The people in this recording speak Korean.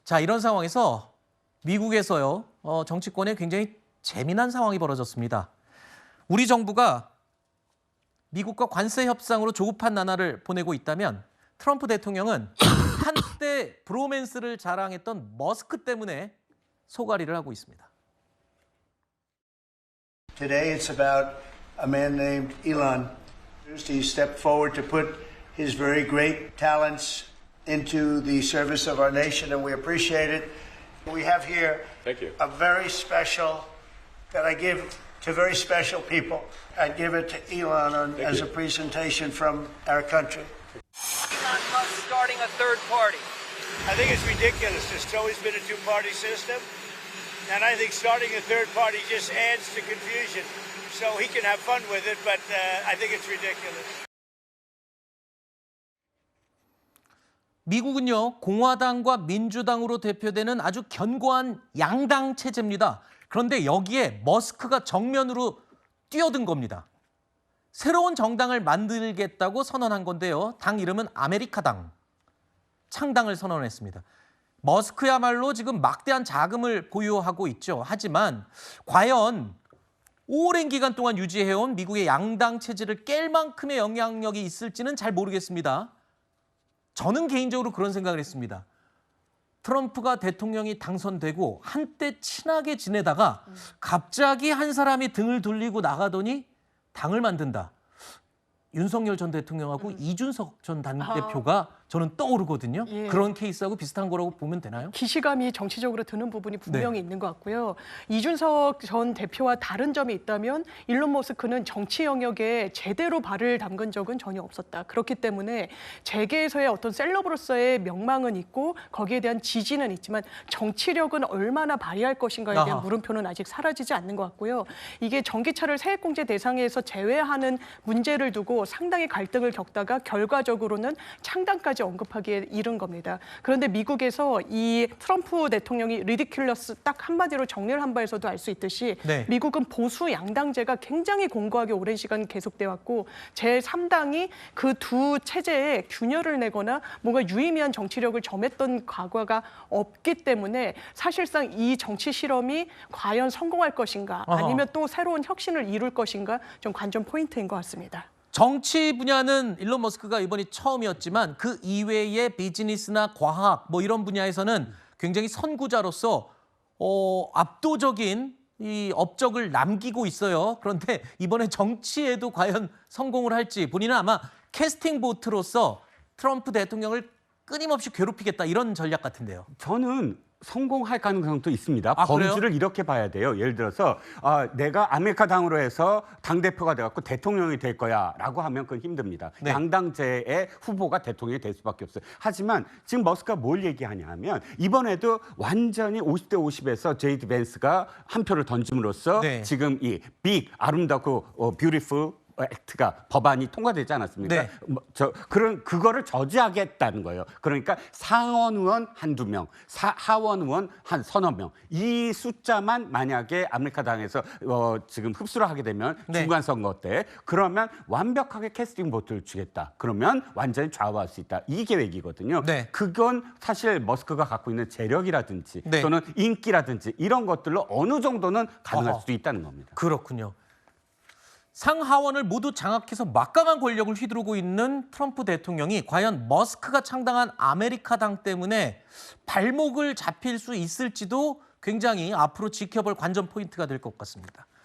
자, 이런 상황에서 미국에서요, 정치권에 굉장히 재미난 상황이 벌어졌습니다. 우리 정부가 미국과 관세 협상으로 조급한 나날을 보내고 있다면 트럼프 대통령은 한때 브로맨스를 자랑했던 머스크 때문에 소가리를 하고 있습니다. Today it's about a man named Elon. He stepped forward to put his very great talents into the service of our nation, and we appreciate it. We have here a very special that I give to very special people. I give it to Elon as a presentation from our country. Elon Musk starting a third party. I think it's ridiculous. It's always been a two-party system, and I think starting a third party just adds to confusion. So he can have fun with it, but I think it's ridiculous. 미국은요, 공화당과 민주당으로 대표되는 아주 견고한 양당 체제입니다. 그런데 여기에 머스크가 정면으로 뛰어든 겁니다. 새로운 정당을 만들겠다고 선언한 건데요. 당 이름은 아메리카당. 창당을 선언했습니다. 머스크야말로 지금 막대한 자금을 보유하고 있죠. 하지만 과연 오랜 기간 동안 유지해온 미국의 양당 체제를 깰 만큼의 영향력이 있을지는 잘 모르겠습니다. 저는 개인적으로 그런 생각을 했습니다. 트럼프가 대통령이 당선되고 한때 친하게 지내다가 갑자기 한 사람이 등을 돌리고 나가더니 당을 만든다. 윤석열 전 대통령하고 이준석 전 당대표가 저는 떠오르거든요. 예. 그런 케이스하고 비슷한 거라고 보면 되나요? 기시감이 정치적으로 드는 부분이 분명히 네. 있는 것 같고요. 이준석 전 대표와 다른 점이 있다면 일론 머스크는 정치 영역에 제대로 발을 담근 적은 전혀 없었다. 그렇기 때문에 재계에서의 어떤 셀럽으로서의 명망은 있고 거기에 대한 지지는 있지만 정치력은 얼마나 발휘할 것인가에 대한 아하. 물음표는 아직 사라지지 않는 것 같고요. 이게 전기차를 세액공제 대상에서 제외하는 문제를 두고 상당히 갈등을 겪다가 결과적으로는 창당까지 언급하기에 이른 겁니다. 그런데 미국에서 이 트럼프 대통령이 리디큘러스 딱 한마디로 정리를 한 바에서도 알 수 있듯이 네. 미국은 보수 양당제가 굉장히 공고하게 오랜 시간 계속돼 왔고 제3당이 그 두 체제에 균열을 내거나 뭔가 유의미한 정치력을 점했던 과거가 없기 때문에 사실상 이 정치 실험이 과연 성공할 것인가 아니면 또 새로운 혁신을 이룰 것인가 좀 관전 포인트인 것 같습니다. 정치 분야는 일론 머스크가 이번이 처음이었지만 그 이외의 비즈니스나 과학 뭐 이런 분야에서는 굉장히 선구자로서 압도적인 이 업적을 남기고 있어요. 그런데 이번에 정치에도 과연 성공을 할지 본인은 아마 캐스팅 보트로서 트럼프 대통령을 끊임없이 괴롭히겠다 이런 전략 같은데요. 저는 성공할 가능성도 있습니다. 아, 그래요? 범주를 이렇게 봐야 돼요. 예를 들어서 내가 아메리카당으로 해서 당대표가 돼갖고 대통령이 될 거야라고 하면 그건 힘듭니다. 네. 양당제의 후보가 대통령이 될 수밖에 없어요. 하지만 지금 머스크가 뭘 얘기하냐 하면 이번에도 완전히 50대 50에서 제이드 벤스가 한 표를 던짐으로써 네. 지금 이 빅 아름답고 뷰티풀 액트가 법안이 통과되지 않았습니까? 네. 그거를 저지하겠다는 거예요. 그러니까 상원 의원 한두 명, 하원 의원 한 서너 명. 이 숫자만 만약에 아메리카당에서 지금 흡수를 하게 되면 네. 중간 선거 때 그러면 완벽하게 캐스팅 보트를 주겠다. 그러면 완전히 좌우할 수 있다. 이 계획이거든요. 네. 그건 사실 머스크가 갖고 있는 재력이라든지 네. 또는 인기라든지 이런 것들로 어느 정도는 가능할 어허. 수도 있다는 겁니다. 그렇군요. 상하원을 모두 장악해서 막강한 권력을 휘두르고 있는 트럼프 대통령이 과연 머스크가 창당한 아메리카당 때문에 발목을 잡힐 수 있을지도 굉장히 앞으로 지켜볼 관전 포인트가 될 것 같습니다.